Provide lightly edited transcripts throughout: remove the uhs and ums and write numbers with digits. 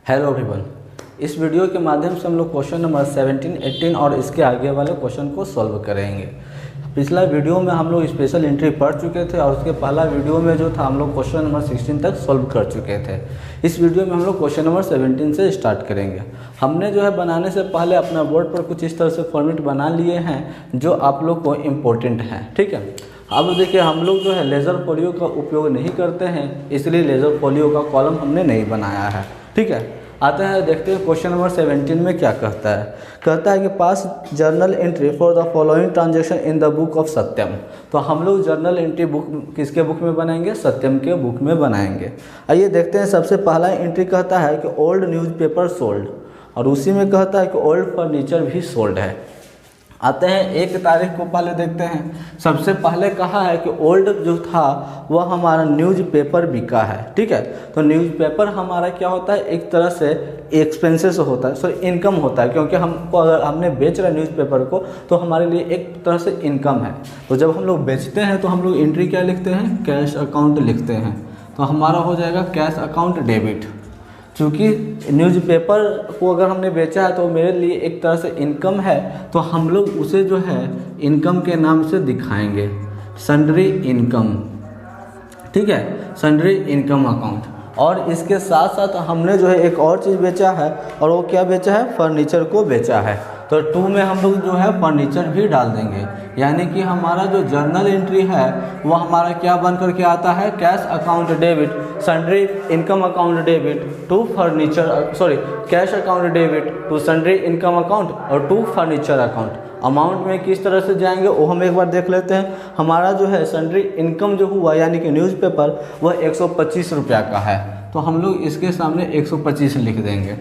Hello everyone. इस video के माध्यम से हम लोग क्वेश्चन नंबर 17, 18 और इसके आगे वाले क्वेश्चन को सॉल्व करेंगे। पिछला वीडियो में हम लोग स्पेशल एंट्री पढ़ चुके थे और उसके पहला वीडियो में जो था हम लोग क्वेश्चन नंबर 16 तक सॉल्व कर चुके थे। इस वीडियो में हम लोग क्वेश्चन नंबर 17 से स्टार्ट करेंगे। हमने जो है बनाने से पहले अपना बोर्ड पर कुछ इस तरह से फॉर्मेट बना लिए हैं जो आप लोग को इम्पोर्टेंट हैं, ठीक है। अब देखिए हम लोग जो है लेज़र फोलियो का उपयोग नहीं करते हैं, इसलिए लेज़र फोलियो का कॉलम हमने नहीं बनाया है, ठीक है। आते हैं देखते हैं क्वेश्चन नंबर 17 में क्या कहता है। कहता है कि pass journal entry for the following transaction in the book of Satyam. तो हम लोग जर्नल एंट्री बुक किसके बुक में बनाएंगे? सत्यम के बुक में बनाएंगे। आइए देखते हैं। सबसे पहला एंट्री कहता है कि ओल्ड न्यूज़पेपर सोल्ड, और उसी में कहता है कि ओल्ड फर्नीचर भी सोल्ड है। आते हैं 1 तारीख को पहले देखते हैं। सबसे पहले कहा है कि ओल्ड जो था वह हमारा न्यूज़पेपर बिका है, ठीक है। तो न्यूज़पेपर हमारा क्या होता है? एक तरह से एक्सपेंसेस होता है, सॉरी इनकम होता है, क्योंकि हमको अगर हमने बेच रहा है न्यूज़पेपर को तो हमारे लिए एक तरह से इनकम है। तो जब हम लोग बेचते हैं तो हम लोग एंट्री क्या लिखते हैं? कैश अकाउंट लिखते हैं। तो हमारा हो जाएगा कैश अकाउंट डेबिट। चूँकि न्यूज़पेपर को अगर हमने बेचा है तो मेरे लिए एक तरह से इनकम है, तो हम लोग उसे जो है इनकम के नाम से दिखाएंगे, सन्ड्री इनकम, ठीक है, सन्ड्री इनकम अकाउंट। और इसके साथ साथ हमने जो है एक और चीज़ बेचा है, और वो क्या बेचा है? फर्नीचर को बेचा है। तो 2 में हम लोग जो है फर्नीचर भी डाल देंगे, यानी कि हमारा जो जर्नल एंट्री है वो हमारा क्या बन करके आता है? Cash account debit, sundry income account debit to furniture, sorry cash account debit to sundry income account और टू फर्नीचर अकाउंट। अमाउंट में किस तरह से जाएंगे वो हम एक बार देख लेते हैं। हमारा जो है सन्ड्री इनकम जो हुआ यानी कि न्यूज़पेपर वह 125 रुपया का है, तो हम लोग इसके सामने 125 लिख देंगे।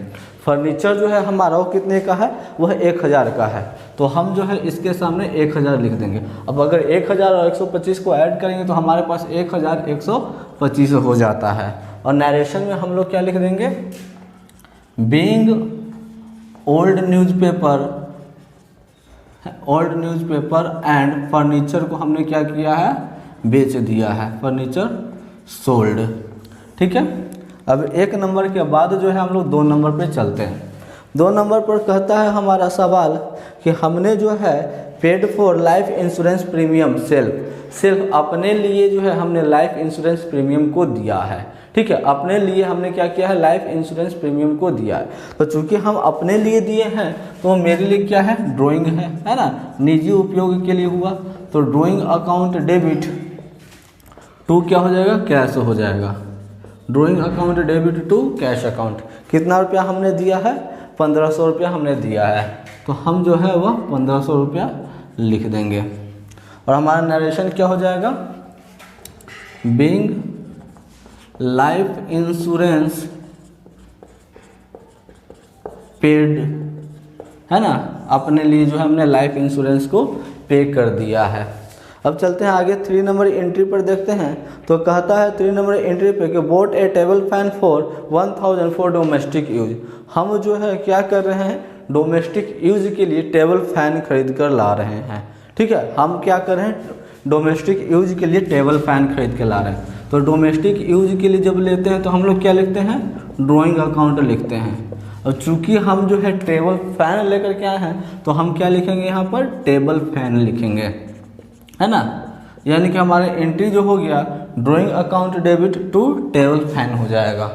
फर्नीचर जो है हमारा वो कितने का है? वह 1000 का है, तो हम जो है इसके सामने 1000 लिख देंगे। अब अगर 1000 और 125 को ऐड करेंगे तो हमारे पास 1125 हो जाता है। और नरेशन में हम लोग क्या लिख देंगे? Being old newspaper and furniture को हमने क्या किया है? बेच दिया है, फर्नीचर सोल्ड, ठीक है। अब 1 नंबर के बाद जो है हम लोग 2 नंबर पे चलते हैं। 2 नंबर पर कहता है हमारा सवाल कि हमने जो है paid for life insurance premium self अपने लिए जो है हमने लाइफ इंश्योरेंस प्रीमियम को दिया है, ठीक है। अपने लिए हमने क्या किया है? लाइफ इंश्योरेंस प्रीमियम को दिया है। तो चूंकि हम अपने लिए दिए हैं तो मेरे लिए क्या है? ड्राइंग है ना, निजी उपयोग के लिए हुआ। तो ड्राइंग अकाउंट डेबिट टू क्या हो जाएगा? कैश हो जाएगा। Drawing account debit to cash account. कितना रुपया हमने दिया है? 1500 रुपया हमने दिया है, तो हम जो है वह 1500 रुपया लिख देंगे। और हमारा नरेशन क्या हो जाएगा? बीइंग लाइफ इंश्योरेंस पेड, है ना, अपने लिए जो है हमने लाइफ इंश्योरेंस को पे कर दिया है। अब चलते हैं आगे 3 नंबर एंट्री पर देखते हैं। तो कहता है 3 नंबर एंट्री पे कि boat A table fan for 1000 for domestic use. हम जो है क्या कर रहे हैं? डोमेस्टिक यूज के लिए टेबल फैन खरीद कर ला रहे हैं, ठीक है। हम क्या कर रहे हैं? डोमेस्टिक यूज के लिए टेबल फैन खरीद के ला रहे हैं। तो डोमेस्टिक यूज के लिए जब लेते हैं तो हम लोग क्या लिखते हैं? ड्राइंग अकाउंट लिखते हैं। और चूंकि हम जो है टेबल फैन लेकर के आए हैं तो हम क्या लिखेंगे? यहाँ पर टेबल फैन लिखेंगे, है ना। यानी कि हमारे एंट्री जो हो गया drawing account debit to table fan हो जाएगा।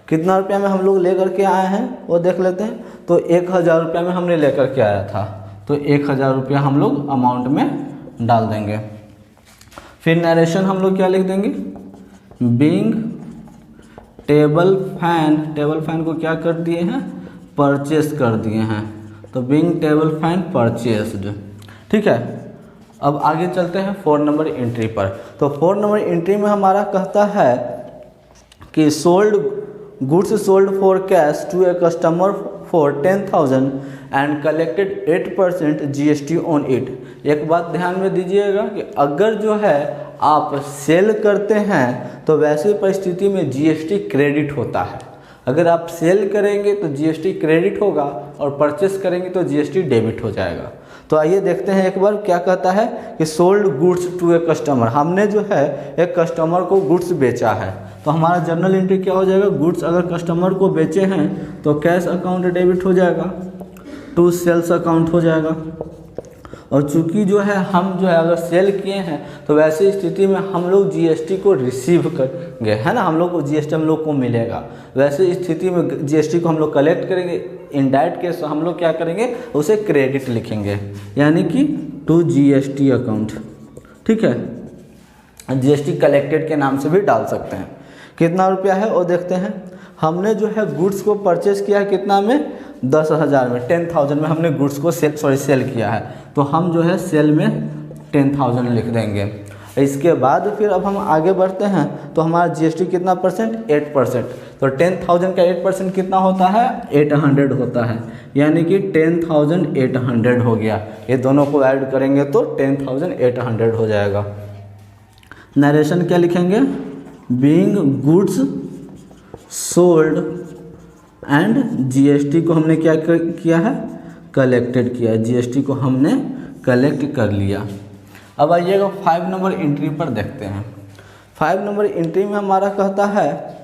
कितना रुपया में हम लोग लेकर के आए हैं वो देख लेते हैं। तो 1000 रुपया में हमने लेकर के आया था, तो 1000 रुपया हम लोग अमाउंट में डाल देंगे। फिर नरेशन हम लोग क्या लिख देंगे? बीइंग टेबल फैन को क्या कर दिए हैं? परचेस कर दिए हैं। तो बीइंग टेबल फैन परचेस्ड, ठीक है। अब आगे चलते हैं 4 नंबर एंट्री पर। तो 4 नंबर एंट्री में हमारा कहता है कि sold goods sold for cash to a customer for 10,000 and collected 8% GST on it. एक बात ध्यान में दीजिएगा कि अगर जो है आप सेल करते हैं तो वैसी परिस्थिति में GST क्रेडिट होता है। अगर आप सेल करेंगे तो GST क्रेडिट होगा और परचेस करेंगे तो GST डेबिट हो जाएगा। तो आइए देखते हैं एक बार क्या कहता है कि sold goods to a customer. हमने जो है एक कस्टमर को गुड्स बेचा है, तो तो हमारा जर्नल एंट्री क्या हो जाएगा, गुड्स अगर कस्टमर को बेचे हैं तो कैश अकाउंट डेबिट हो जाएगा, टू सेल्स अकाउंट हो जाएगा। और चूंकि जो है हम जो है अगर सेल किए हैं तो वैसी स्थिति में हम लोग जीएसटी को रिसीव करेंगे, है ना, हम लोग को जीएसटी हम लोग को मिलेगा। वैसे स्थिति में जीएसटी को हम लोग कलेक्ट करेंगे, इन डायरेक्ट केस हम लोग क्या करेंगे, उसे क्रेडिट लिखेंगे, यानी कि टू जीएसटी अकाउंट। ठीक है, जीएसटी कलेक्टेड के नाम से भी डाल सकते हैं। कितना रुपया है वो देखते हैं। हमने जो है गुड्स को परचेस किया है कितना में, 10,000 में, 10,000 में हमने गुड्स को सेल किया है, तो हम जो है सेल में 10,000 लिख देंगे। इसके बाद फिर अब हम आगे बढ़ते हैं तो हमारा जीएसटी कितना परसेंट, 8%। तो 10,000 का 8% कितना होता है, 800 होता है, यानी कि 10,800 हो गया। ये दोनों को ऐड करेंगे तो 10,800 हो जाएगा। नरेशन क्या लिखेंगे, being goods sold and GST को हमने क्या किया है, कलेक्टेड किया है, जीएसटी को हमने कलेक्ट कर लिया। अब आइएगा 5 नंबर एंट्री पर देखते हैं। 5 नंबर एंट्री में हमारा कहता है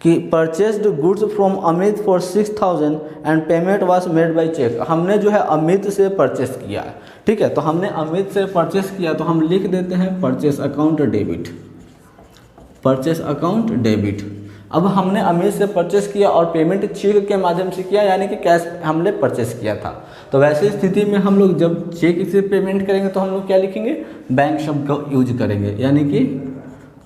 कि purchased goods from Amit for 6,000 and payment was made by cheque. हमने जो है अमित से परचेस किया है, ठीक है, तो हमने अमित से परचेस किया तो हम लिख देते हैं purchase account debit, purchase account debit. अब हमने अमित से परचेस किया और पेमेंट चेक के माध्यम से किया, यानी कि कैश हमने परचेस किया था। तो वैसे स्थिति में हम लोग जब चेक से पेमेंट करेंगे तो हम लोग क्या लिखेंगे, बैंक शब्द का यूज करेंगे, यानी कि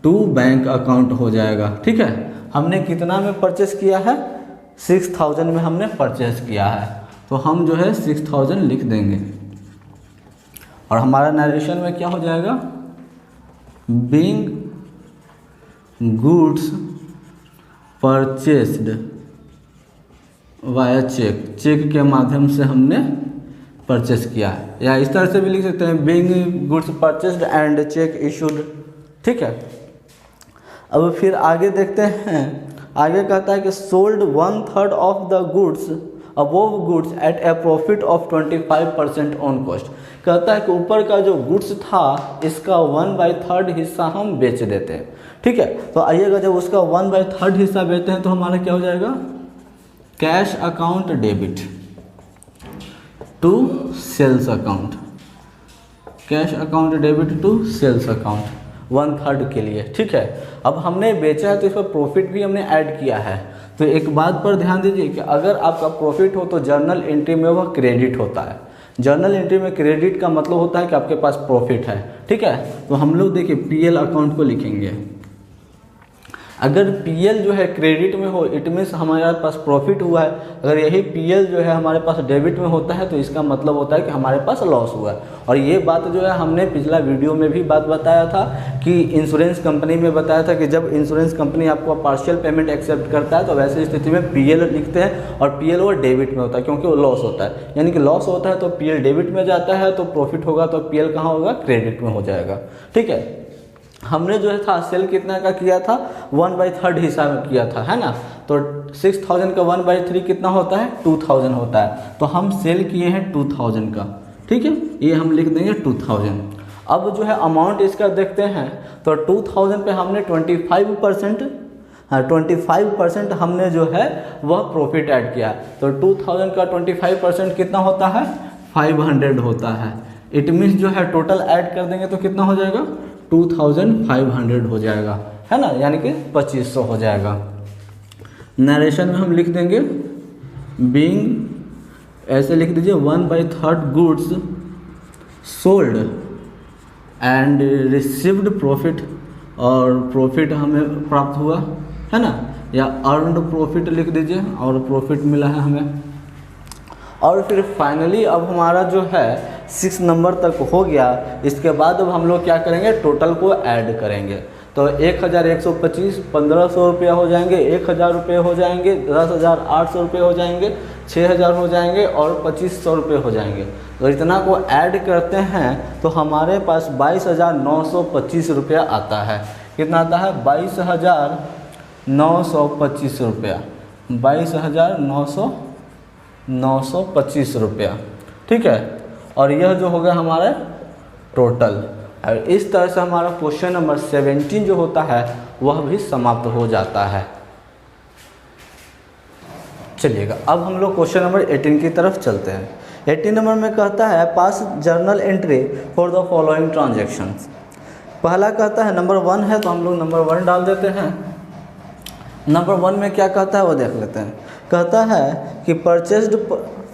टू बैंक अकाउंट हो जाएगा। ठीक है, हमने कितना में परचेस किया है, 6,000 में हमने परचेस किया है, तो हम जो है 6,000 लिख देंगे। और हमारा नरेशन में क्या हो जाएगा, being goods purchased via cheque, cheque के माध्यम से हमने परचेस किया है, या इस तरह से भी लिख सकते हैं being goods purchased and check issued. ठीक है, अब फिर आगे देखते हैं। आगे कहता है कि sold 1/3 of the goods above goods at A profit of 25% on cost. कहता है कि ऊपर का जो गुड्स था इसका 1/3 हिस्सा हम बेच देते हैं। ठीक है, तो आइएगा जब उसका 1/3 हिस्सा बेचते हैं तो हमारा क्या हो जाएगा, cash account debit to sales account, cash account debit to sales account 1/3 के लिए। ठीक है, अब हमने बेचा है तो इस पर प्रॉफिट भी हमने ऐड किया है। तो एक बात पर ध्यान दीजिए कि अगर आपका प्रॉफिट हो तो जर्नल एंट्री में वह क्रेडिट होता है। जर्नल एंट्री में क्रेडिट का मतलब होता है कि आपके पास प्रॉफिट है। ठीक है, तो हम लोग देखिए पीएल अकाउंट को लिखेंगे। अगर पीएल जो है क्रेडिट में हो इट मीन्स हमारे पास प्रॉफिट हुआ है। अगर यही पीएल जो है हमारे पास डेबिट में होता है तो इसका मतलब होता है कि हमारे पास लॉस हुआ है। और ये बात जो है हमने पिछला वीडियो में भी बात बताया था कि इंश्योरेंस कंपनी में बताया था कि जब इंश्योरेंस कंपनी आपको पार्शियल पेमेंट एक्सेप्ट करता है तो वैसी स्थिति में पीएल लिखते हैं और पीएल वो डेबिट में होता है क्योंकि वो लॉस होता है। यानी कि लॉस होता है तो पीएल डेबिट में जाता है, तो प्रॉफिट होगा तो पीएल कहाँ होगा, क्रेडिट में हो जाएगा। ठीक है, हमने जो है था सेल कितना का किया था, 1/3 हिस्सा में किया था, है ना। तो 6,000 का 1/3 कितना होता है, 2,000 होता है। तो हम सेल किए हैं 2,000 का। ठीक है, ये हम लिख देंगे 2,000। अब जो है अमाउंट इसका देखते हैं तो 2,000 पे हमने 25% हमने जो है वह प्रॉफिट ऐड किया। तो 2,000 का 25% कितना होता है, 500 होता है। इट मीन्स जो है टोटल ऐड कर देंगे तो कितना हो जाएगा, 2,500 हो जाएगा, है ना, यानी कि 2,500 हो जाएगा। नरेशन में हम लिख देंगे बीइंग, ऐसे लिख दीजिए 1/3 goods sold and received profit, और प्रॉफिट हमें प्राप्त हुआ, है ना, या अर्नड प्रॉफिट लिख दीजिए और प्रॉफिट मिला है हमें। और फिर फाइनली अब हमारा जो है 6 नंबर तक हो गया। इसके बाद अब हम लोग क्या करेंगे, टोटल को ऐड करेंगे। तो 1,125 1,500 रुपया हो जाएंगे, 1,000 रुपये हो जाएंगे, 10,800 रुपये हो जाएंगे, 6,000 हो जाएंगे और 2,500 रुपये हो जाएंगे। तो इतना को ऐड करते हैं तो हमारे पास 22,925 रुपया आता है। कितना आता है, 22,925 रुपया, 22,925 रुपया। ठीक है, और यह जो हो गया हमारा टोटल। और इस तरह से हमारा क्वेश्चन नंबर 17 जो होता है वह भी समाप्त हो जाता है। चलिएगा अब हम लोग क्वेश्चन नंबर 18 की तरफ चलते हैं। 18 नंबर में कहता है पास journal entry for the following transactions. पहला कहता है नंबर 1 है तो हम लोग नंबर 1 डाल देते हैं। नंबर 1 में क्या कहता है वो देख लेते हैं। कहता है कि purchased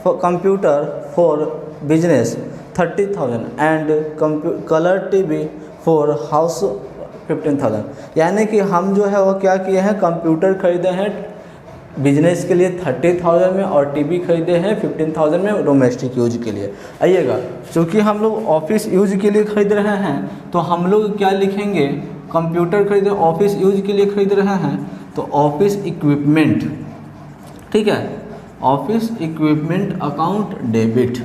computer for business 30,000 and colour TV for house 15,000। यानी कि हम जो है वो क्या किए हैं, कंप्यूटर खरीदे हैं बिजनेस के लिए 30,000 में और टीवी खरीदे हैं 15,000 में डोमेस्टिक यूज के लिए। आइएगा, चूँकि हम लोग ऑफिस यूज के लिए खरीद रहे हैं तो हम लोग क्या लिखेंगे, कंप्यूटर खरीदे ऑफिस यूज के लिए खरीद रहे हैं तो ऑफिस इक्विपमेंट, ठीक है, ऑफिस इक्विपमेंट अकाउंट डेबिट।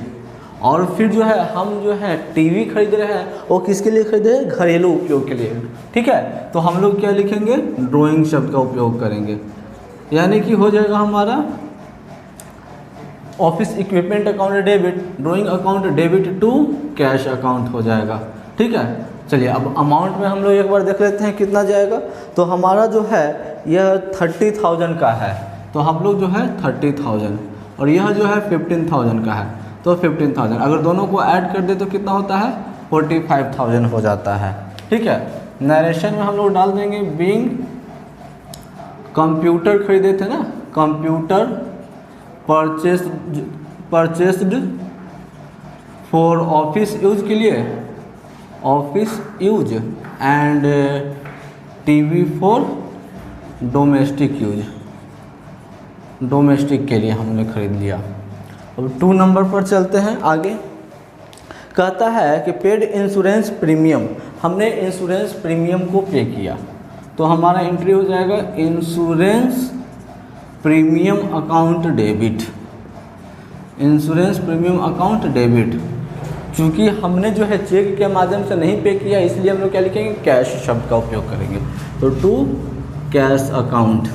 और फिर जो है हम जो है टीवी खरीद रहे हैं वो किसके लिए खरीदे हैं, घरेलू उपयोग के लिए, ठीक है। तो हम लोग क्या लिखेंगे, ड्राइंग शब्द का उपयोग करेंगे। यानी कि हो जाएगा हमारा office equipment account debit, drawing account debit to cash account हो जाएगा, ठीक है। चलिए अब अमाउंट में हम लोग एक बार देख लेते हैं कितना जाएगा। तो हमारा जो है यह 30,000 का है तो हम लोग जो है 30,000 और यह जो है 15,000 का है तो 15,000, अगर दोनों को ऐड कर दे तो कितना होता है 45,000 हो जाता है, ठीक है। नरेशन में हम लोग डाल देंगे बीइंग, कंप्यूटर खरीदे थे ना, computer purchased for office use के लिए, office use and TV for domestic use, domestic के लिए हमने खरीद लिया। अब 2 नंबर पर चलते हैं आगे। कहता है कि पेड इंश्योरेंस प्रीमियम, हमने इंश्योरेंस प्रीमियम को पे किया तो हमारा एंट्री हो जाएगा insurance premium account debit, insurance premium account debit. चूँकि हमने जो है चेक के माध्यम से नहीं पे किया इसलिए हम लोग क्या लिखेंगे, कैश शब्द का उपयोग करेंगे। तो टू कैश अकाउंट,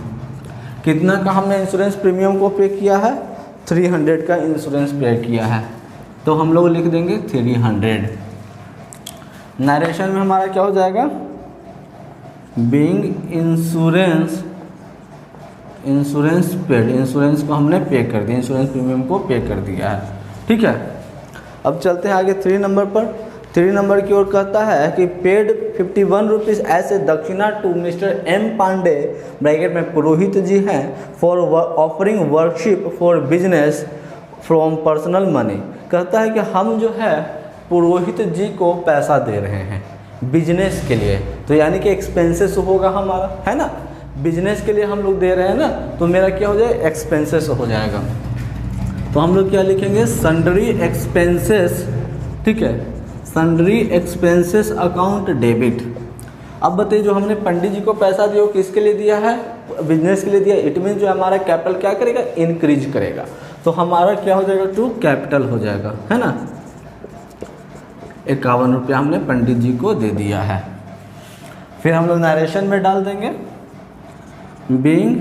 कितना का हमने इंश्योरेंस प्रीमियम को पे किया है, 300 का इंश्योरेंस पे किया है तो हम लोग लिख देंगे 300। नरेशन में हमारा क्या हो जाएगा, बीइंग इंश्योरेंस पेड, इंश्योरेंस को हमने पे कर दिया, इंश्योरेंस प्रीमियम को पे कर दिया है, ठीक है। अब चलते हैं आगे 3 नंबर पर। 3 नंबर की ओर कहता है कि पेड 51 रुपीज़ ऐसे दक्षिणा to mister M Pandey bracket में पुरोहित जी हैं for offering worship for business from personal money. कहता है कि हम जो है पुरोहित जी को पैसा दे रहे हैं बिजनेस के लिए, तो यानी कि एक्सपेंसेस होगा हमारा, है ना, बिजनेस के लिए हम लोग दे रहे हैं ना, तो मेरा क्या हो जाएगा, एक्सपेंसेस हो जाएगा। तो हम लोग क्या लिखेंगे, सन्ड्री एक्सपेंसेस, ठीक है, सन्ड्री एक्सपेंसेस अकाउंट डेबिट। अब बताइए जो हमने पंडित जी को पैसा दिया वो किसके लिए दिया है, बिजनेस के लिए दिया। इट मीन जो हमारा कैपिटल क्या करेगा, इंक्रीज करेगा। तो हमारा क्या हो जाएगा, टू कैपिटल हो जाएगा, है ना। 51 रुपया हमने पंडित जी को दे दिया है। फिर हम लोग नरेशन में डाल देंगे being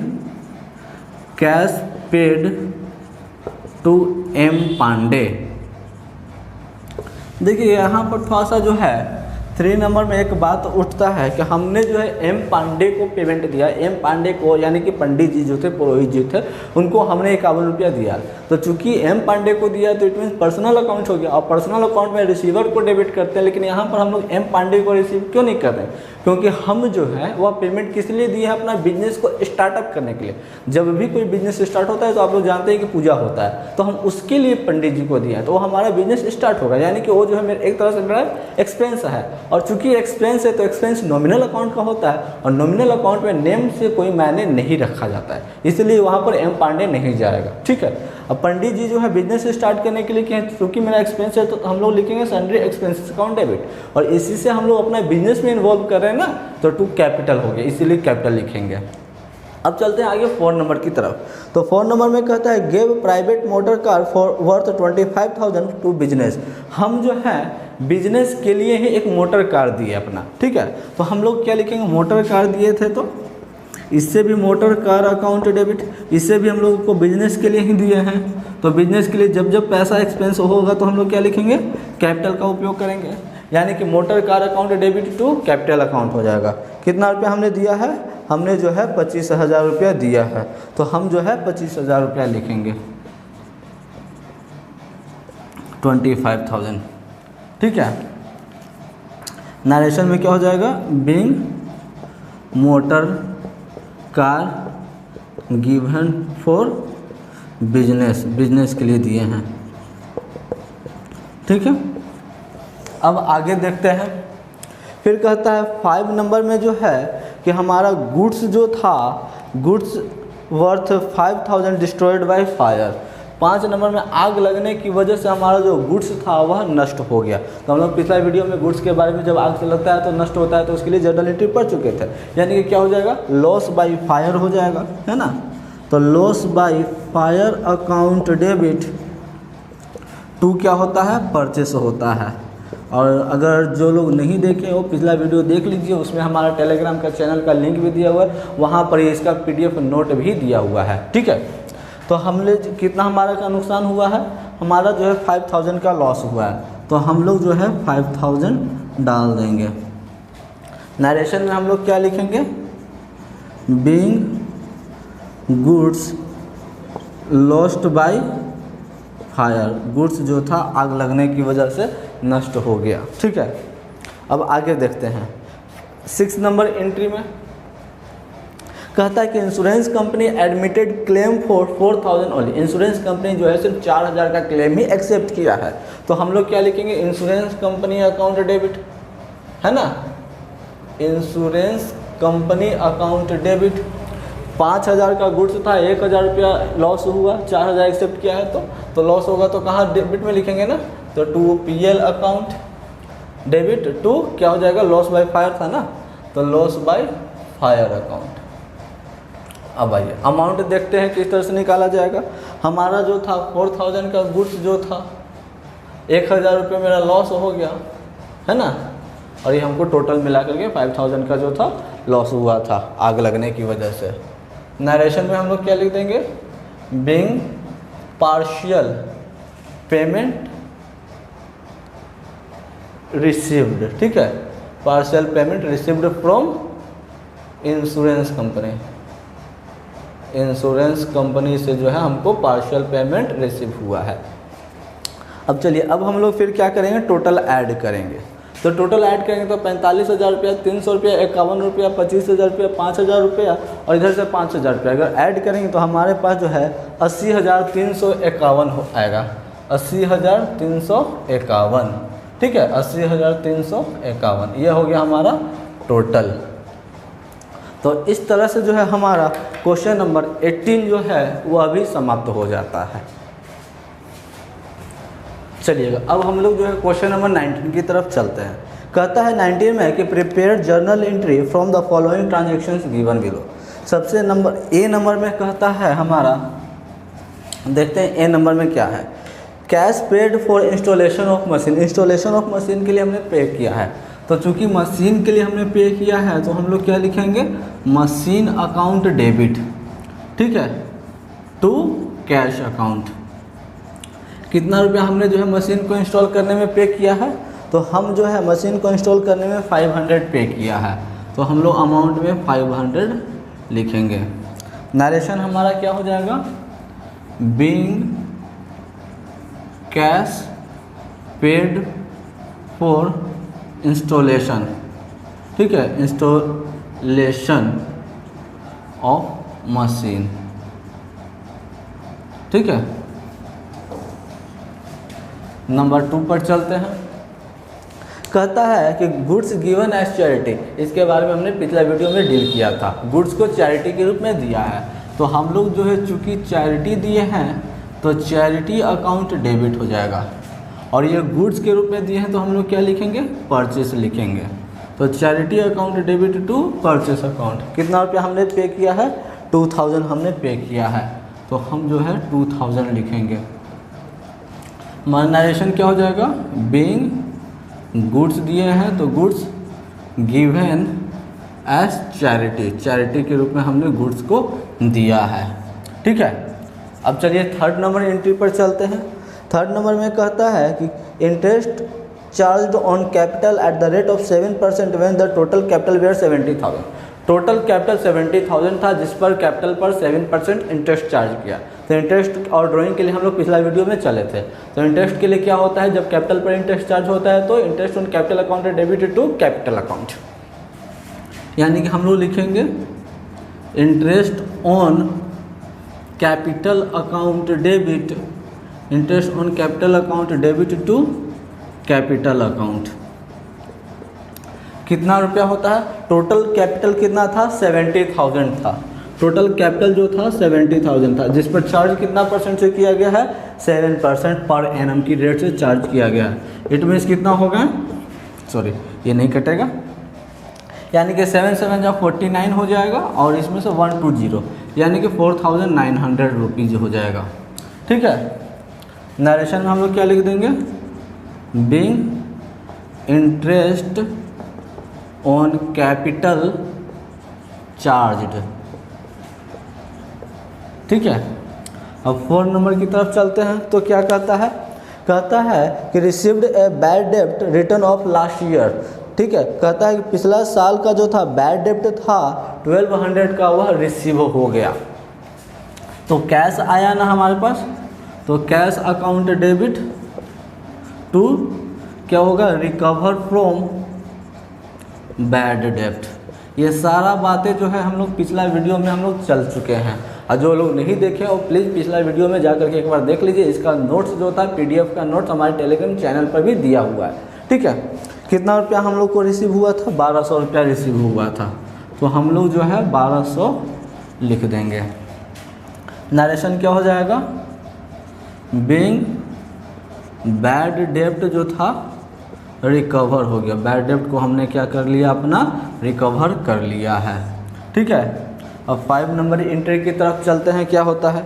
cash paid to M Pandey. देखिए यहाँ पर थोड़ा सा जो है 3 नंबर में एक बात उठता है कि हमने जो है एम पांडे को पेमेंट दिया, एम पांडे को यानी कि पंडित जी जो थे, पुरोहित जी थे, उनको हमने 51 रुपया दिया। तो चूंकि एम पांडे को दिया तो इट मीन पर्सनल अकाउंट हो गया, और पर्सनल अकाउंट में रिसीवर को डेबिट करते हैं, लेकिन यहाँ पर हम लोग एम पांडे को रिसीव क्यों नहीं कर रहे हैं, क्योंकि हम जो है वह पेमेंट किस लिए दिए हैं, अपना बिजनेस को स्टार्टअप करने के लिए। जब भी कोई बिजनेस स्टार्ट होता है तो आप लोग जानते हैं कि पूजा होता है, तो हम उसके लिए पंडित जी को दिया है, तो वो हमारा बिजनेस स्टार्ट होगा, यानी कि वो जो है मेरे एक तरह से मेरा एक्सपेंस है। और चूंकि एक्सपेंस है तो एक्सपेंस नॉमिनल अकाउंट का होता है, और नॉमिनल अकाउंट में नेम से कोई मायने नहीं रखा जाता है, इसलिए वहाँ पर एम पांडे नहीं जाएगा, ठीक है। अब पंडित जी जो है बिजनेस स्टार्ट करने के लिए क्या है, क्योंकि मेरा एक्सपेंस है तो हम लोग लिखेंगे सन्ड्री एक्सपेंसेस अकाउंट डेबिट, और इसी से हम लोग अपना बिजनेस में इन्वॉल्व कर रहे हैं ना, तो टू कैपिटल हो गया, इसीलिए कैपिटल लिखेंगे। अब चलते हैं आगे 4 नंबर की तरफ। तो 4 नंबर में कहता है give private motor car for worth 25,000 to business. हम जो है बिजनेस के लिए ही एक मोटर कार दिए अपना, ठीक है। तो हम लोग क्या लिखेंगे, मोटर कार दिए थे तो इससे भी मोटर कार अकाउंट डेबिट, इससे भी हम लोग को बिजनेस के लिए ही दिए हैं, तो बिजनेस के लिए जब जब पैसा एक्सपेंस होगा तो हम लोग क्या लिखेंगे, कैपिटल का उपयोग करेंगे। यानी कि motor car account debit to capital account हो जाएगा। कितना रुपया हमने दिया है, हमने जो है 25,000 रुपया दिया है, तो हम जो है 25,000 रुपया लिखेंगे, 25,000। ठीक है, नरेशन में क्या हो जाएगा, being motor car given for business, business के लिए दिए हैं। ठीक है, अब आगे देखते हैं। फिर कहता है 5 नंबर में जो है कि हमारा गुड्स जो था, goods worth 5,000 destroyed by fire. 5 number में आग लगने की वजह से हमारा जो गुड्स था वह नष्ट हो गया। तो हम लोग पिछला वीडियो में गुड्स के बारे में जब आग से लगता है तो नष्ट होता है तो उसके लिए जर्नल एंट्री पढ़ चुके थे, यानी कि क्या हो जाएगा, लॉस बाय फायर हो जाएगा, है ना। तो loss by fire account debit to क्या होता है, परचेस होता है। और अगर जो लोग नहीं देखे हो पिछला वीडियो देख लीजिए, उसमें हमारा टेलीग्राम का चैनल का लिंक भी दिया हुआ है, वहाँ पर इसका PDF नोट भी दिया हुआ है। ठीक है, तो हमने कितना हमारा का नुकसान हुआ है, हमारा जो है 5,000 का लॉस हुआ है, तो हम लोग जो है 5,000 डाल देंगे। नरेशन में हम लोग क्या लिखेंगे, being goods lost by fire, goods जो था आग लगने की वजह से नष्ट हो गया। ठीक है, अब आगे देखते हैं। 6 नंबर एंट्री में कहता है कि insurance company admitted claim for 4,000 only. Insurance company जो है सिर्फ 4,000 का क्लेम ही एक्सेप्ट किया है, तो हम लोग क्या लिखेंगे, इंश्योरेंस कंपनी अकाउंट डेबिट, है ना। इंश्योरेंस कंपनी अकाउंट डेबिट 5,000 का गुड्स था, 1,000 रुपया लॉस हुआ, 4,000 एक्सेप्ट किया है तो लॉस होगा, तो कहाँ डेबिट में लिखेंगे ना, तो to PL account debit to क्या हो जाएगा, लॉस बाय फायर था ना, तो लॉस बाय फायर अकाउंट। अब आइए अमाउंट देखते हैं किस तरह से निकाला जाएगा। हमारा जो था 4,000 का गुड्स जो था, 1,000 रुपये मेरा लॉस हो गया, है ना, और ये हमको टोटल मिला करके 5,000 का जो था लॉस हुआ था आग लगने की वजह से। नरेशन में हम लोग क्या लिख देंगे, बीइंग पार्शियल पेमेंट रिसीव्ड। ठीक है, partial payment received from insurance company, insurance company से जो है हमको पार्शियल पेमेंट रिसीव हुआ है। अब चलिए, अब हम लोग फिर क्या करेंगे, टोटल ऐड करेंगे। तो टोटल ऐड करेंगे तो 45,000 रुपया, 300 रुपया, 51 रुपया, 25,000 रुपया, 5,000 रुपया और इधर से 5,000 रुपया अगर ऐड करेंगे तो हमारे पास जो है 80,351 आएगा, 80,351। ठीक है, 80,351 ये हो गया हमारा टोटल। तो इस तरह से जो है हमारा क्वेश्चन नंबर 18 जो है वह भी समाप्त हो जाता है। चलिएगा, अब हम लोग जो है क्वेश्चन नंबर 19 की तरफ चलते हैं। कहता है 19 में कि prepare journal entry from the following transactions given below. सबसे नंबर ए नंबर में कहता है हमारा, देखते हैं ए नंबर में क्या है, cash paid for installation of machine. Installation of machine के लिए हमने पे किया है, तो चूंकि मशीन के लिए हमने पे किया है तो हम लोग क्या लिखेंगे, मशीन अकाउंट डेबिट। ठीक है, टू कैश अकाउंट। कितना रुपया हमने जो है मशीन को इंस्टॉल करने में पे किया है, तो हम जो है मशीन को इंस्टॉल करने में 500 पे किया है, तो हम लोग अमाउंट में 500 लिखेंगे। नरेशन हमारा क्या हो जाएगा, being cash paid for installation. ठीक है, इंस्टॉलेशन ऑफ मशीन। ठीक है, नंबर 2 पर चलते हैं। कहता है कि गुड्स गिवन एज चैरिटी, इसके बारे में हमने पिछला वीडियो में डील किया था। गुड्स को चैरिटी के रूप में दिया है, तो हम लोग जो है चूँकि चैरिटी दिए हैं तो चैरिटी अकाउंट डेबिट हो जाएगा, और ये गुड्स के रूप में दिए हैं तो हम लोग क्या लिखेंगे, परचेस लिखेंगे। तो charity account debit to purchase account. कितना रुपया हमने पे किया है, 2,000 हमने पे किया है, तो हम जो है 2,000 लिखेंगे। नरेशन क्या हो जाएगा, बीइंग गुड्स दिए हैं तो goods given as charity, charity के रूप में हमने गुड्स को दिया है। ठीक है, अब चलिए 3rd नंबर एंट्री पर चलते हैं। 3rd नंबर में कहता है कि interest charge on capital at the rate of 7% when the total capital were 70,000। Total capital 70,000 था, जिस पर कैपिटल पर 7% इंटरेस्ट चार्ज किया। तो इंटरेस्ट और ड्राइंग के लिए हम लोग पिछला वीडियो में चले थे। तो इंटरेस्ट के लिए क्या होता है, जब कैपिटल पर इंटरेस्ट चार्ज होता है तो interest on capital account debited to capital account, यानी कि हम लोग लिखेंगे interest on capital account debit, interest on capital account debit to capital account. कितना रुपया होता है, टोटल कैपिटल कितना था, 70,000 था। टोटल कैपिटल जो था 70,000 था, जिस पर चार्ज कितना परसेंट से किया गया है, 7% पर एनम की रेट से चार्ज किया गया है। इट मीन्स कितना होगा, सॉरी ये नहीं कटेगा, यानी कि 7 7 जा 49 हो जाएगा और इसमें से 120 यानी कि 4,900 रुपीज़ हो जाएगा। ठीक है, नरेशन में हम लोग क्या लिख देंगे, being interest on capital charged. ठीक है, अब 4 नंबर की तरफ चलते हैं। तो क्या कहता है कि रिसीव्ड ए बैड डेब्ट रिटर्न ऑफ लास्ट ईयर। ठीक है, कहता है कि पिछला साल का जो था बैड डेब्ट था 1200 का, वह रिसीव हो गया। तो कैश आया ना हमारे पास, तो कैश अकाउंट डेबिट टू क्या होगा, रिकवर फ्रॉम बैड डेब्ट। ये सारा बातें जो है हम लोग पिछला वीडियो में हम लोग चल चुके हैं, और जो लोग नहीं देखे वो प्लीज़ पिछला वीडियो में जा करके एक बार देख लीजिए। इसका नोट्स जो था PDF का नोट्स हमारे टेलीग्राम चैनल पर भी दिया हुआ है। ठीक है, कितना रुपया हम लोग को रिसीव हुआ था, 1200 रुपया रिसीव हुआ था। तो हम लोग जो है 1200 लिख देंगे। नरेशन क्या हो जाएगा, बीइंग बैड डेब्ट जो था रिकवर हो गया। बैड डेब्ट को हमने क्या कर लिया, अपना रिकवर कर लिया है। ठीक है, अब 5 नंबर एंट्री की तरफ चलते हैं, क्या होता है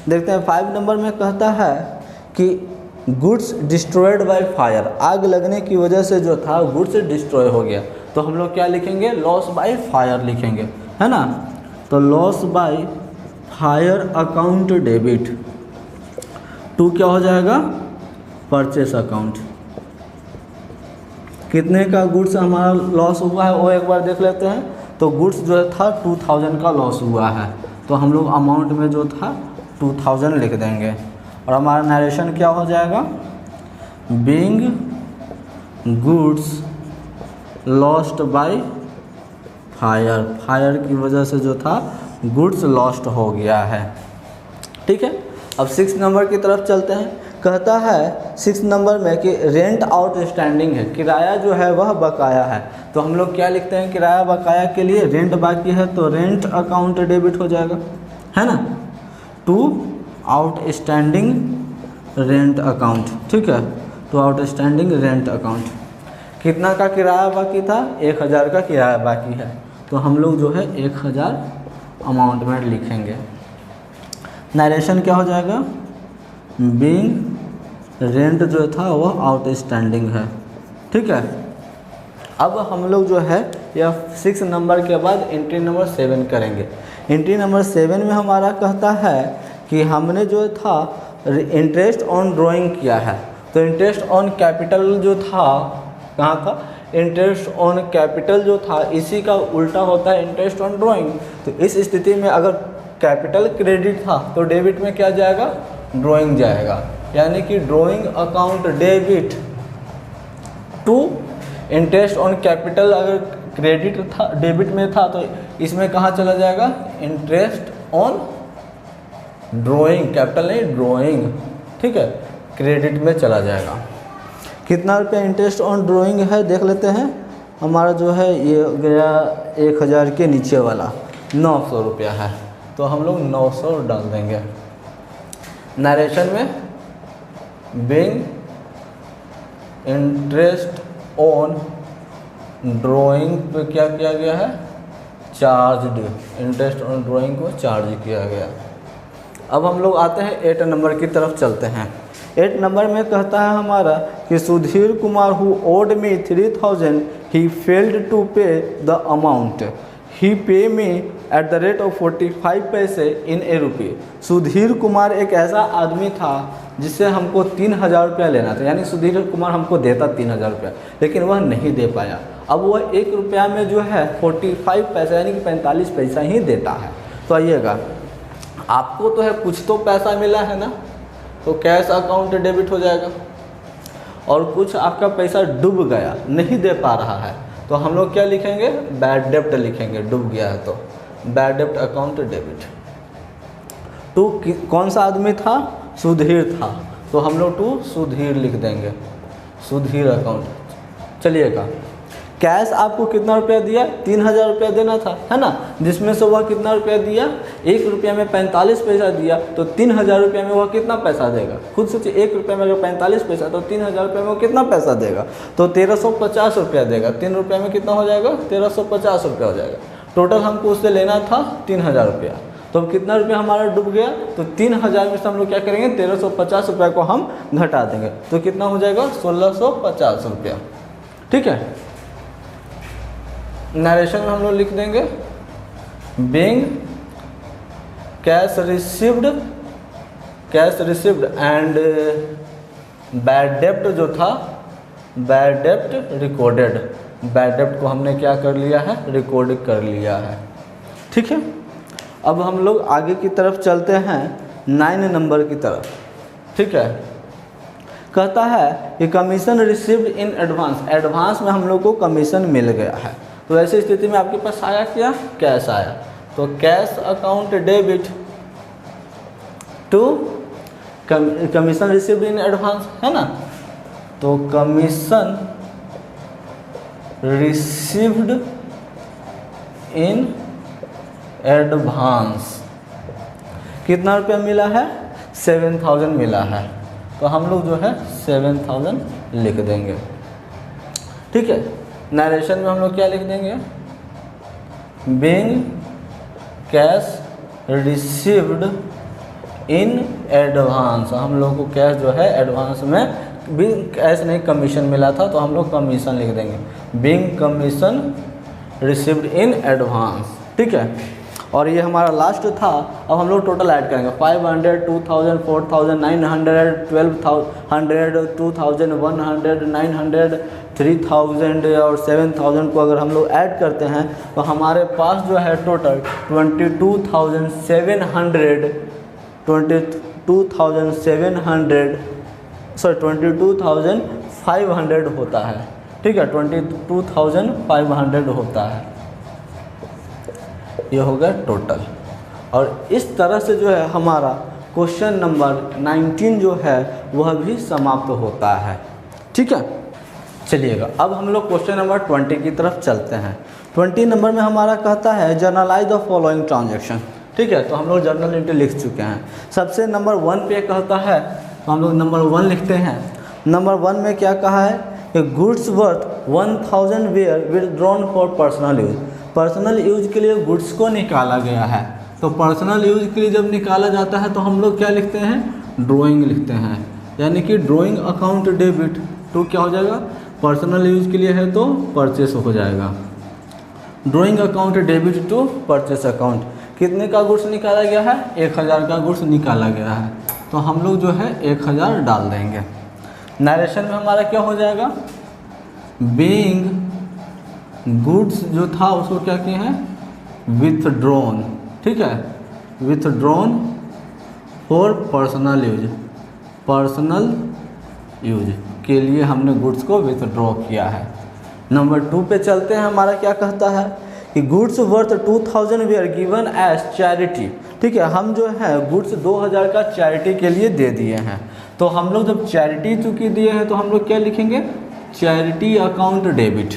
देखते हैं। 5 नंबर में कहता है कि गुड्स डिस्ट्रॉयड बाय फायर, आग लगने की वजह से जो था गुड्स डिस्ट्रॉय हो गया। तो हम लोग क्या लिखेंगे, लॉस बाय फायर लिखेंगे, है ना। तो loss by fire account debit to क्या हो जाएगा, परचेस अकाउंट। कितने का गुड्स हमारा लॉस हुआ है वो एक बार देख लेते हैं। तो गुड्स जो था 2000 का लॉस हुआ है, तो हम लोग अमाउंट में जो था 2000 लिख देंगे। और हमारा नरेशन क्या हो जाएगा, being goods lost by fire, fire की वजह से जो था गुड्स लॉस्ट हो गया है। ठीक है, अब 6 नंबर की तरफ चलते हैं। कहता है 6 नंबर में कि रेंट आउटस्टैंडिंग है, किराया जो है वह बकाया है। तो हम लोग क्या लिखते हैं, किराया बकाया के लिए रेंट बाकी है तो रेंट अकाउंट डेबिट हो जाएगा, है ना, टू आउटस्टैंडिंग रेंट अकाउंट। ठीक है, टू आउटस्टैंडिंग रेंट अकाउंट। कितना का किराया बाकी था, 1000 का किराया बाकी है, तो हम लोग जो है 1000 अमाउंट में लिखेंगे। नरेशन क्या हो जाएगा, बीइंग रेंट जो था वह आउटस्टैंडिंग है। ठीक है, अब हम लोग जो है यह 6 नंबर के बाद एंट्री नंबर 7 करेंगे। एंट्री नंबर 7 में हमारा कहता है कि हमने जो था इंटरेस्ट ऑन ड्राइंग किया है। तो इंटरेस्ट ऑन कैपिटल जो था कहाँ था, इंटरेस्ट ऑन कैपिटल जो था इसी का उल्टा होता है इंटरेस्ट ऑन ड्राइंग। तो इस स्थिति में अगर कैपिटल क्रेडिट था तो डेबिट में क्या जाएगा, ड्राइंग जाएगा, यानी कि drawing account debit to interest on capital. अगर क्रेडिट था डेबिट में था तो इसमें कहाँ चला जाएगा, इंटरेस्ट ऑन ड्राइंग, कैपिटल नहीं ड्राइंग। ठीक है, क्रेडिट में चला जाएगा। कितना रुपया इंटरेस्ट ऑन ड्राइंग है देख लेते हैं। हमारा जो है ये गया 1000 के नीचे वाला 900 रुपया है, तो हम लोग 900 डाल देंगे। नरेशन में बीइंग इंटरेस्ट ऑन ड्राइंग पे क्या किया गया है, चार्ज्ड, इंटरेस्ट ऑन ड्राइंग को चार्ज किया गया। अब हम लोग आते हैं 8 नंबर की तरफ चलते हैं। 8 नंबर में कहता है हमारा कि Sudhir Kumar who owed me 3000 he failed to pay the amount he pay me at the rate of 45 paise इन ए रुपी। सुधीर कुमार एक ऐसा आदमी था जिससे हमको 3000 रुपया लेना था, यानी सुधीर कुमार हमको देता 3000 रुपया, लेकिन वह नहीं दे पाया। अब वह 1 रुपया में जो है 45 पैसा यानी कि 45 पैसा ही देता है। तो आइएगा, आपको तो है कुछ तो पैसा मिला है ना, तो कैश अकाउंट डेबिट हो जाएगा, और कुछ आपका पैसा डूब गया, नहीं दे पा रहा है, तो हम लोग क्या लिखेंगे, बैड डेब्ट लिखेंगे, डूब गया है तो बैड डेब्ट अकाउंट डेबिट। टू कौन सा आदमी था, सुधीर था, तो हम लोग टू सुधीर लिख देंगे, सुधीर अकाउंट। चलिएगा, कैश आपको कितना रुपया दिया, 3000 रुपया देना था, है ना, जिसमें से वह कितना रुपया दिया, 1 रुपया में 45 पैसा दिया, तो 3000 रुपया में वह कितना पैसा देगा, खुद सोचिए, 1 रुपया में अगर 45 पैसा तो 3000 रुपया में वो कितना पैसा देगा, तो 1350 रुपया देगा। 3 रुपया में कितना हो जाएगा, 1350 रुपया हो जाएगा। टोटल हमको उससे लेना था 3000 रुपया, तो अब कितना रुपया हमारा डूब गया, तो 3000 में से हम लोग क्या करेंगे, 1350 रुपया को हम घटा देंगे, तो कितना हो जाएगा, 1650 रुपया। ठीक है, नरेशन में हम लोग लिख देंगे, being cash received and bad डेब्ट जो था, बैड डेब्ट रिकॉर्डेड, बैड डेब्ट को हमने क्या कर लिया है, रिकॉर्ड कर लिया है। ठीक है, अब हम लोग आगे की तरफ चलते हैं 9 नंबर की तरफ। ठीक है, कहता है कि commission received in advance, advance में हम लोग को कमीशन मिल गया है, तो ऐसी स्थिति में आपके पास आया क्या, कैश आया, तो cash account debit to commission received in advance, है ना, तो कमीशन रिसीव्ड इन एडवांस कितना रुपया मिला है, 7000 मिला है, तो हम लोग जो है 7000 लिख देंगे। ठीक है, नरेशन में हम लोग क्या लिख देंगे, being cash received in advance, हम लोग को कैश जो है एडवांस में भी कैश नहीं कमीशन मिला था, तो हम लोग कमीशन लिख देंगे, being commission received in advance. ठीक है, और ये हमारा लास्ट था। अब हम लोग टोटल ऐड करेंगे, 500, 2000, 4000, 900, 1200, 2100, 900, 3000 और 7000 को अगर हम लोग ऐड करते हैं तो हमारे पास जो है टोटल 22,500 होता है। ठीक है, 22,500 होता है, ये हो गया टोटल। और इस तरह से जो है हमारा क्वेश्चन नंबर 19 जो है वह भी समाप्त होता है। ठीक है, चलिएगा अब हम लोग क्वेश्चन नंबर 20 की तरफ चलते हैं। 20 नंबर में हमारा कहता है जर्नलाइज द फॉलोइंग ट्रांजैक्शन। ठीक है, तो हम लोग जर्नल एंट्री लिख चुके हैं। सबसे नंबर 1 पे कहता है, तो हम लोग नंबर 1 लिखते हैं। नंबर 1 में क्या कहा है कि goods worth 1000 were withdrawn for personal use. Personal use के लिए गुड्स को निकाला गया है, तो पर्सनल यूज के लिए जब निकाला जाता है तो हम लोग क्या लिखते हैं, ड्राइंग लिखते हैं, यानी कि ड्राइंग अकाउंट डेबिट टू क्या हो जाएगा, पर्सनल यूज के लिए है तो परचेस हो जाएगा। Drawing account debit to purchase account. कितने का गुड्स निकाला गया है, 1000 का गुड्स निकाला गया है, तो हम लोग जो है 1000 डाल देंगे। नरेशन में हमारा क्या हो जाएगा, बीइंग गुड्स जो था उसको क्या किए हैं, विथड्रॉन। ठीक है, withdrawn for personal use, personal use के लिए हमने गुड्स को विथड्रॉ किया है। नंबर 2 पे चलते हैं। हमारा क्या कहता है कि goods worth 2000 were given as charity. ठीक है, हम जो है गुड्स 2000 का चैरिटी के लिए दे दिए हैं, तो हम लोग जब चैरिटी चूँकि दिए हैं तो हम लोग क्या लिखेंगे, चैरिटी अकाउंट डेबिट।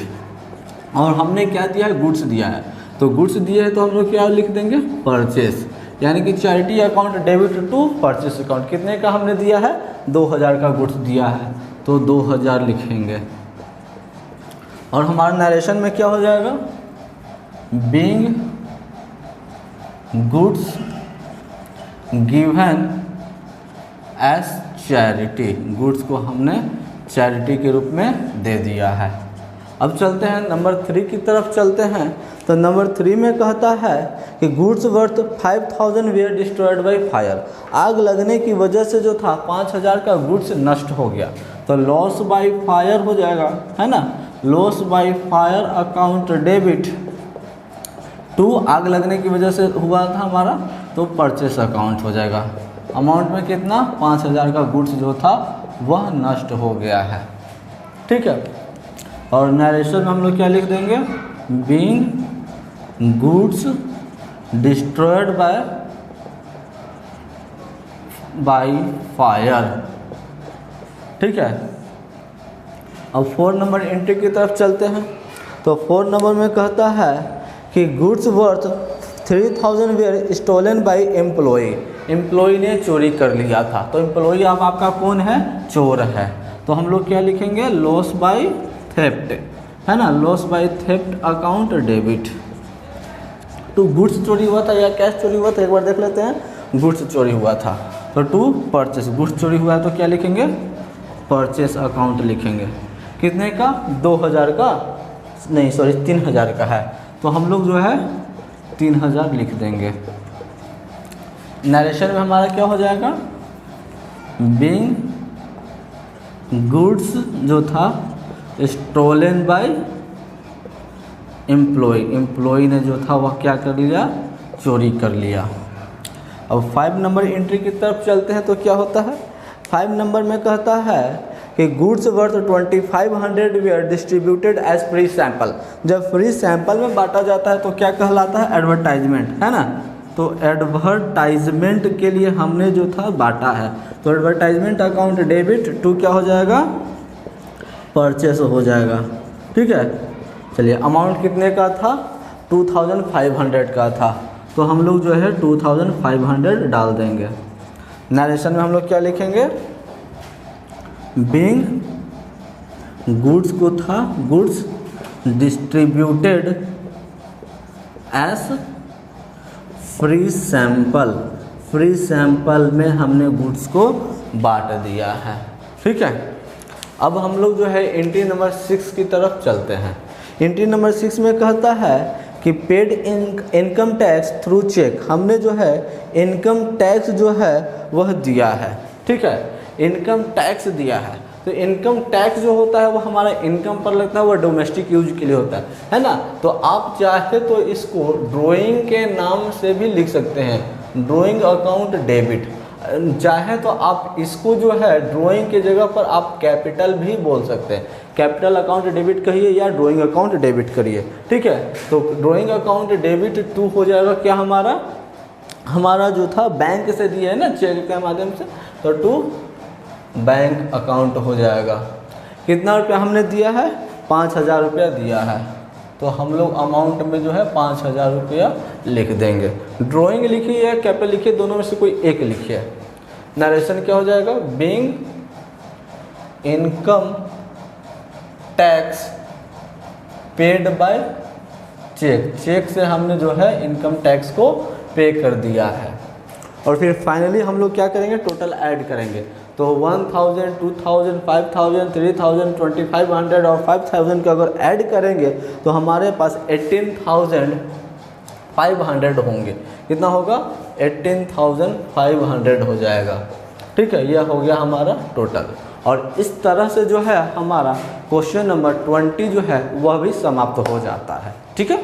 और हमने क्या दिया है, गुड्स दिया है, तो गुड्स दिए हैं तो हम लोग क्या लिख देंगे, परचेस, यानी कि charity account debit to purchase account. कितने का हमने दिया है, 2000 का गुड्स दिया है, तो 2000 लिखेंगे। और हमारा नरेशन में क्या हो जाएगा, being goods given as charity, goods को हमने चैरिटी के रूप में दे दिया है। अब चलते हैं नंबर 3 की तरफ चलते हैं। तो नंबर 3 में कहता है कि goods worth 5000 were destroyed by fire, आग लगने की वजह से जो था 5000 का गुड्स नष्ट हो गया, तो लॉस बाय फायर हो जाएगा, है ना। Loss by fire account debit to, आग लगने की वजह से हुआ था हमारा, तो परचेस अकाउंट हो जाएगा। अमाउंट में कितना, 5000 का गुड्स जो था वह नष्ट हो गया है, ठीक है। और नरेशन में हम लोग क्या लिख देंगे, being goods destroyed by fire, ठीक है। अब 4 नंबर एंट्री की तरफ चलते हैं। तो 4 नंबर में कहता है कि goods worth 3000 were stolen by employee, employee ने चोरी कर लिया था, तो एम्प्लॉय अब आपका कौन है, चोर है, तो हम लोग क्या लिखेंगे, लॉस बाय थेफ्ट, है ना, loss by theft account debit to goods चोरी हुआ था या कैश चोरी हुआ था, एक बार देख लेते हैं। गुड्स चोरी हुआ था तो टू परचेस, गुड्स चोरी हुआ है तो क्या लिखेंगे, परचेस अकाउंट लिखेंगे। कितने का, 2000 का, नहीं सॉरी 3000 का है, तो हम लोग जो है 3000 लिख देंगे। नरेशन में हमारा क्या हो जाएगा, बीइंग गुड्स जो था स्टोलन बाय एम्प्लॉय, एम्प्लॉय ने जो था वह क्या कर लिया, चोरी कर लिया। अब 5 नंबर एंट्री की तरफ चलते हैं तो क्या होता है, 5 नंबर में कहता है कि goods worth 2500 were distributed as free sample, जब फ्री सैंपल में बांटा जाता है तो क्या कहलाता है, एडवर्टाइजमेंट, है ना। तो एडवर्टाइजमेंट के लिए हमने जो था बांटा है, तो एडवर्टाइजमेंट अकाउंट डेबिट टू क्या हो जाएगा, परचेस हो जाएगा, ठीक है। चलिए अमाउंट कितने का था, 2500 का था, तो हम लोग जो है 2500 डाल देंगे। नरेशन में हम लोग क्या लिखेंगे, बीइंग गुड्स को था goods distributed as free sample, free sample में हमने गुड्स को बांट दिया है, ठीक है। अब हम लोग जो है एंट्री नंबर 6 की तरफ चलते हैं। एंट्री नंबर 6 में कहता है कि paid income tax through cheque, हमने जो है इनकम टैक्स जो है वह दिया है, ठीक है, इनकम टैक्स दिया है। तो इनकम टैक्स जो होता है वो हमारा इनकम पर लगता है, वो डोमेस्टिक यूज के लिए होता है ना। तो आप चाहे तो इसको ड्राइंग के नाम से भी लिख सकते हैं, ड्राइंग अकाउंट डेबिट, चाहे तो आप इसको जो है ड्राइंग के जगह पर आप कैपिटल भी बोल सकते हैं, कैपिटल अकाउंट डेबिट कहिए या ड्राइंग अकाउंट डेबिट करिए, ठीक है। तो ड्राइंग अकाउंट डेबिट टू हो जाएगा क्या, हमारा जो था बैंक से दिया है ना चेक के माध्यम से, तो टू बैंक अकाउंट हो जाएगा। कितना रुपया हमने दिया है, 5000 रुपया दिया है, तो हम लोग अमाउंट में जो है 5000 रुपया लिख देंगे। ड्राइंग लिखिए या कैपिटल लिखिए, दोनों में से कोई एक लिखिए। नरेशन क्या हो जाएगा, being income tax paid by cheque, cheque से हमने जो है इनकम टैक्स को पे कर दिया है। और फिर फाइनली हम लोग क्या करेंगे, टोटल ऐड करेंगे, तो 1000, 2000, 5000, 3000, 2500 और 5000 का अगर ऐड करेंगे तो हमारे पास 18500 होंगे। कितना होगा, 18500 हो जाएगा, ठीक है। यह हो गया हमारा टोटल। और इस तरह से जो है हमारा क्वेश्चन नंबर 20 जो है वह भी समाप्त हो जाता है, ठीक है।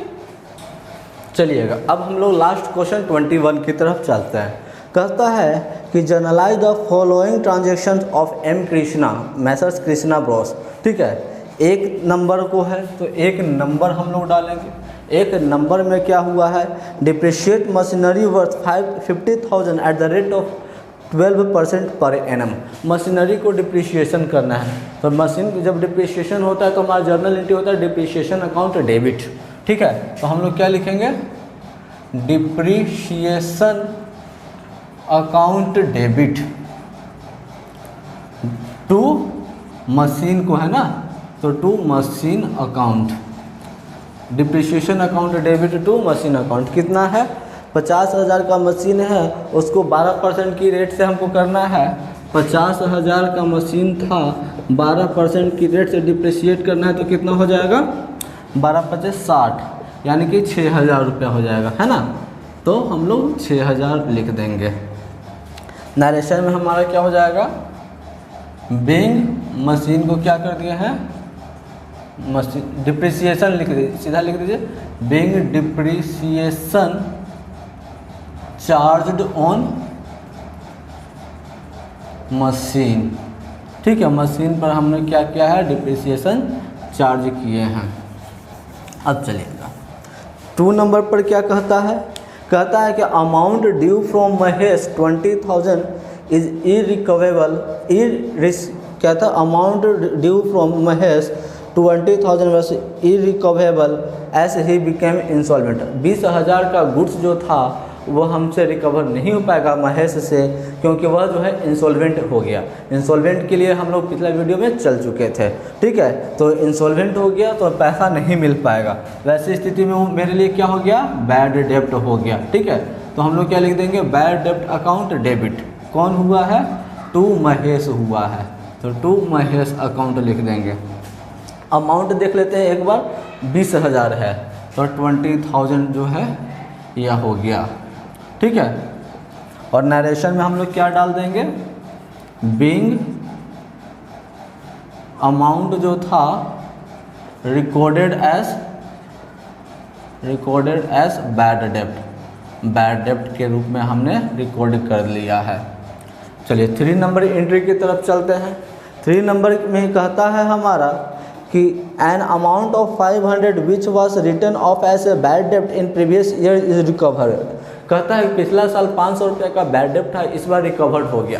चलिएगा अब हम लोग लास्ट क्वेश्चन 21 की तरफ चलते हैं। कहता है कि journalise the following transaction of M Krishna messrs Krishna bros, ठीक है। एक नंबर को है तो एक नंबर हम लोग डालेंगे। एक नंबर में क्या हुआ है, depreciate machinery worth 50,000 eight the rate of 12% per annum. Machinery को डिप्रिशिएशन करना है, तो मशीन जब डिप्रिशिएशन होता है तो हमारा जर्नल एंट्री होता है डिप्रिशिएशन अकाउंट डेबिट, ठीक है। तो हम लोग क्या लिखेंगे, depreciation account debit to machine को, है ना, तो to machine account, depreciation account debit to machine account. कितना है, 50,000 का मशीन है, उसको 12% की रेट से हमको करना है। 50,000 का मशीन था, 12% की रेट से डिप्रिशिएट करना है, तो कितना हो जाएगा, 12×5 = 60। यानी कि 6,000 रुपया हो जाएगा, है ना। तो हम लोग 6,000 लिख देंगे। नरेशन में हमारा क्या हो जाएगा, बीइंग मशीन को क्या कर दिया है, मशीन डिप्रिसिएशन लिख दीजिए, सीधा लिख दीजिए being depreciation charged on machine. ठीक है, मशीन पर हमने क्या किया है, डिप्रिसिएशन चार्ज किए हैं। अब चलिएगा 2 नंबर पर क्या कहता है कि amount due from Mahesh 20,000 is irrecoverable. क्या था, amount due from Mahesh 20,000 was irrecoverable as he became insolvent. 20,000 का गुड्स जो था वो हमसे रिकवर नहीं हो पाएगा महेश से, क्योंकि वह जो है इंसॉल्वेंट हो गया। इंसॉल्वेंट के लिए हम लोग पिछला वीडियो में चल चुके थे। ठीक है, तो इंसॉल्वेंट हो गया तो पैसा नहीं मिल पाएगा। वैसी स्थिति में वो मेरे लिए क्या हो गया, बैड डेब्ट हो गया। ठीक है, तो हम लोग क्या लिख देंगे, बैड डेब्ट अकाउंट डेबिट। कौन हुआ है, टू महेश हुआ है, तो टू महेश अकाउंट लिख देंगे। अमाउंट देख लेते हैं एक बार, 20,000 है, तो 20,000 जो है यह हो गया। ठीक है, और नरेशन में हम लोग क्या डाल देंगे, बीइंग अमाउंट जो था रिकॉर्डेड एज बैड डेब्ट के रूप में हमने रिकॉर्ड कर लिया है। चलिए 3 नंबर एंट्री की तरफ चलते हैं। 3 नंबर में कहता है हमारा कि an amount of 500 which was written off as a bad डेब्ट in previous year is recovered. कहता है पिछला साल 500 रुपये का बैड डेब्ट था, इस बार रिकवर्ड हो गया।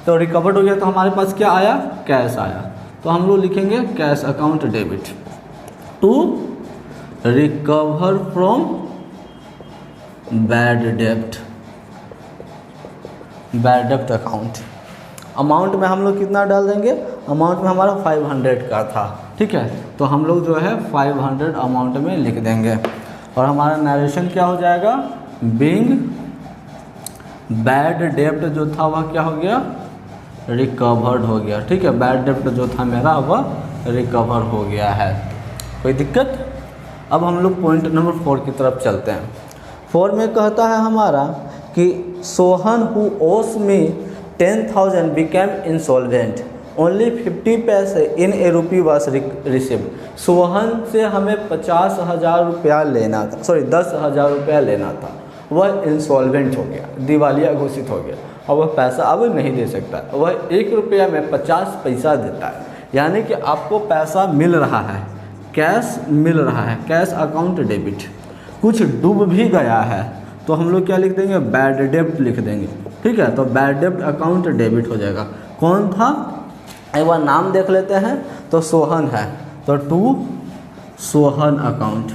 तो रिकवर्ड हो गया तो हमारे पास क्या आया, कैश आया। तो हम लोग लिखेंगे cash account debit to recover from bad डेब्ट अकाउंट। अमाउंट में हम लोग कितना डाल देंगे, अमाउंट में हमारा 500 का था। ठीक है, तो हम लोग जो है 500 अमाउंट में लिख देंगे। और हमारा नरेशन क्या हो जाएगा, बीइंग बैड डेब्ट जो था वह क्या हो गया, रिकवर्ड हो गया। ठीक है, बैड डेब्ट जो था मेरा वह रिकवर हो गया है। कोई दिक्कत। अब हम लोग पॉइंट नंबर 4 की तरफ चलते हैं। 4 में कहता है हमारा कि सोहन हु ओस मी 10,000 बिकेम इंसॉल्वेंट, ओनली 50 पैसे इन ए रुपी वाज रिसीव्ड। सोहन से हमें 50,000 रुपया लेना था, 10,000 रुपया लेना था, वह इंसॉल्वेंट हो गया, दिवालिया घोषित हो गया, और वह पैसा अब नहीं दे सकता। वह 1 रुपया में 50 पैसा देता है, यानी कि आपको पैसा मिल रहा है, कैश मिल रहा है, कैश अकाउंट डेबिट। कुछ डूब भी गया है तो हम लोग क्या लिख देंगे, बैड डेब्ट लिख देंगे। ठीक है, तो बैड डेब्ट अकाउंट डेबिट हो जाएगा। कौन था, एक बार नाम देख लेते हैं, तो सोहन है, तो टू सोहन अकाउंट।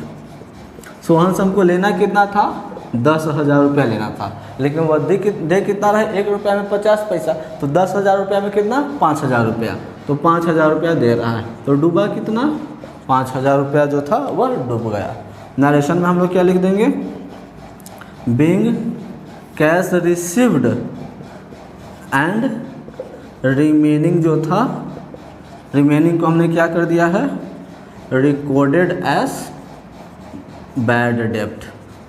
सोहन से हमको लेना कितना था, 10,000 रुपया लेना था, लेकिन वह दे कितना रहा, 1 रुपया में 50 पैसा, तो 10,000 रुपया में कितना, 5,000 रुपया, तो 5,000 रुपया दे रहा है, तो डूबा कितना, 5,000 रुपया जो था वह डूब गया। नरेशन में हम लोग क्या लिख देंगे, being cash received and remaining जो था, रिमेनिंग को हमने क्या कर दिया है, रिकॉर्डेड एज बैड डेब्ट।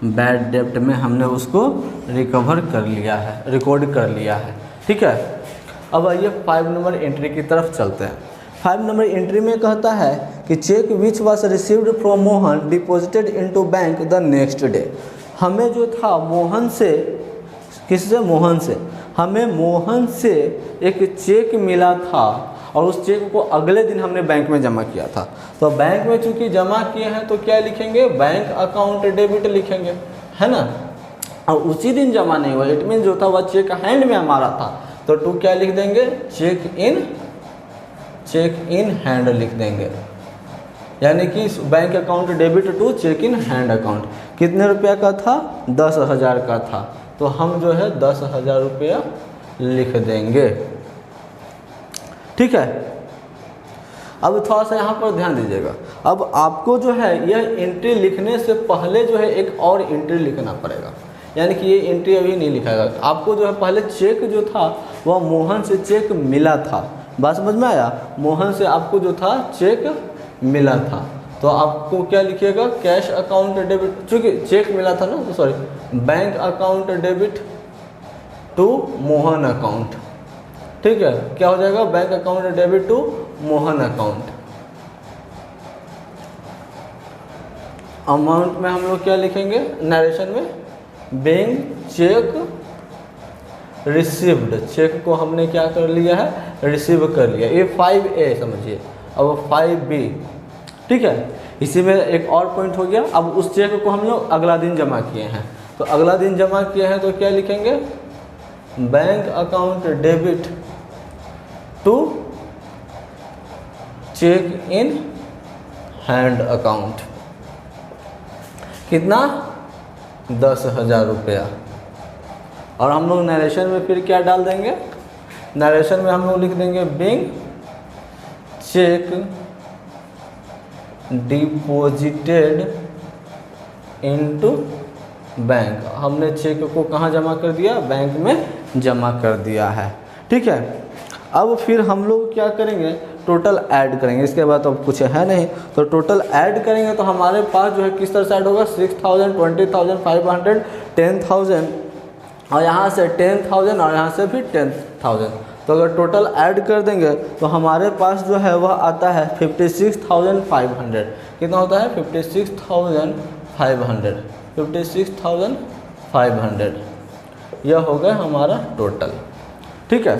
बैड डेब्ट में हमने उसको रिकवर कर लिया है, रिकॉर्ड कर लिया है। ठीक है, अब आइए 5 नंबर एंट्री की तरफ चलते हैं। 5 नंबर एंट्री में कहता है कि cheque which was received from Mohan deposited into bank the next day. हमें जो था मोहन से, किससे, मोहन से, हमें मोहन से एक चेक मिला था और उस चेक को अगले दिन हमने बैंक में जमा किया था। तो बैंक में चूंकि जमा किए हैं तो क्या लिखेंगे, बैंक अकाउंट डेबिट लिखेंगे, है ना। और उसी दिन जमा नहीं हुआ, इट मीन जो था वह चेक हैंड में हमारा था, तो टू क्या लिख देंगे, चेक इन हैंड लिख देंगे, यानी कि bank account debit to cheque in hand account. कितने रुपया का था, 10,000 का था, तो हम जो है 10,000 रुपया लिख देंगे। ठीक है, अब थोड़ा सा यहाँ पर ध्यान दीजिएगा। अब आपको जो है यह एंट्री लिखने से पहले जो है एक और एंट्री लिखना पड़ेगा, यानी कि ये एंट्री अभी नहीं लिखाएगा। आपको जो है पहले चेक जो था वह मोहन से चेक मिला था, बात समझ में आया, मोहन से आपको जो था चेक मिला था, तो आपको क्या लिखिएगा, कैश अकाउंट डेबिट, चूँकि चेक मिला था ना तो sorry, bank account debit to Mohan account. ठीक है, क्या हो जाएगा, bank account debit to Mohan account. Amount में हम लोग क्या लिखेंगे नरेशन में, बैंक चेक रिसीव्ड, चेक को हमने क्या कर लिया है, रिसीव कर लिया। ये 5A समझिए। अब 5B, ठीक है, इसी में एक और पॉइंट हो गया। अब उस चेक को हम लोग अगला दिन जमा किए हैं, तो अगला दिन जमा किए हैं तो क्या लिखेंगे, bank account debit to cheque in hand account. कितना, 10,000 रुपया। और हम लोग नरेशन में फिर क्या डाल देंगे, नरेशन में हम लोग लिख देंगे bank cheque deposited into bank. हमने चेक को कहाँ जमा कर दिया, बैंक में जमा कर दिया है। ठीक है, अब फिर हम लोग क्या करेंगे, टोटल ऐड करेंगे। इसके बाद तो अब कुछ है नहीं, तो टोटल ऐड करेंगे तो हमारे पास जो है किस तरह से ऐड होगा, 6,000, 20,000, 500, 10,000 और यहाँ से 10,000 और यहाँ से भी 10,000। तो अगर टोटल ऐड कर देंगे तो हमारे पास जो है वह आता है 56,500। कितना होता है, 56,500, 56,500 यह हो गया हमारा टोटल। ठीक है,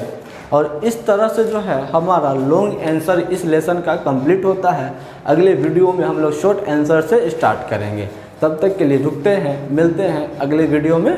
और इस तरह से जो है हमारा लॉन्ग आंसर इस लेसन का कंप्लीट होता है। अगले वीडियो में हम लोग शॉर्ट आंसर से स्टार्ट करेंगे। तब तक के लिए रुकते हैं, मिलते हैं अगले वीडियो में।